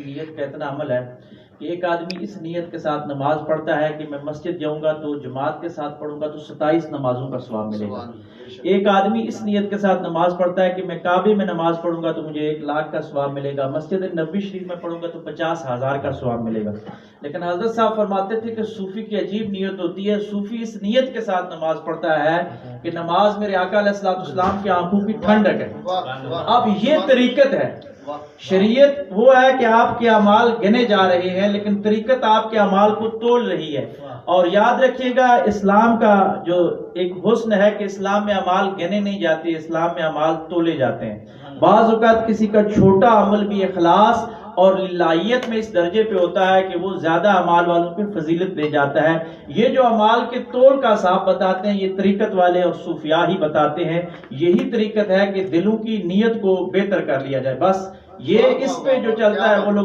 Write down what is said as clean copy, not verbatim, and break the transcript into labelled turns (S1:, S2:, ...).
S1: نیت کا اتنا عمل ہے کہ ایک آدمی اس نیت کے ساتھ نماز پڑھتا ہے کہ میں مسجد جاؤں گا تو جماعت کے ساتھ پڑھوں گا تو 27 نمازوں کا ثواب ملے گا. ایک آدمی اس نیت کے ساتھ نماز پڑھتا ہے کہ میں کعبے میں نماز پڑھوں گا تو مجھے 1 لاکھ کا ثواب ملے گا. مسجد نبوی شریف میں پڑھوں گا تو 50,000 کا ثواب ملے گا. لیکن حضرت صاحب فرماتے تھے کہ صوفی کی عجیب نیت ہوتی ہے. صوفی اس نیت کے ساتھ نماز پڑھتا ہے کہ نماز میرے آقا علیہ السلام کی آنکھوں کی ٹھنڈک ہے. اب یہ طریقت ہے. شریعت وہ ہے کہ آپ کے اعمال گنے جا رہے ہیں لیکن طریقت آپ کے اعمال کو تول رہی ہے. اور یاد رکھیے گا اسلام کا جو ایک حسن ہے کہ اسلام میں اعمال گنے نہیں جاتے, اسلام میں اعمال تولے جاتے ہیں. بعض اوقات کسی کا چھوٹا عمل بھی اخلاص اور للہیت میں اس درجے پہ ہوتا ہے کہ وہ زیادہ اعمال والوں پہ فضیلت لے جاتا ہے. یہ جو اعمال کے تول کا صاحب بتاتے ہیں یہ طریقت والے اور صوفیاء ہی بتاتے ہیں. یہی طریقت ہے کہ دلوں کی نیت کو بہتر کر لیا جائے. بس یہ اس پہ جو چلتا ہے وہ لوگ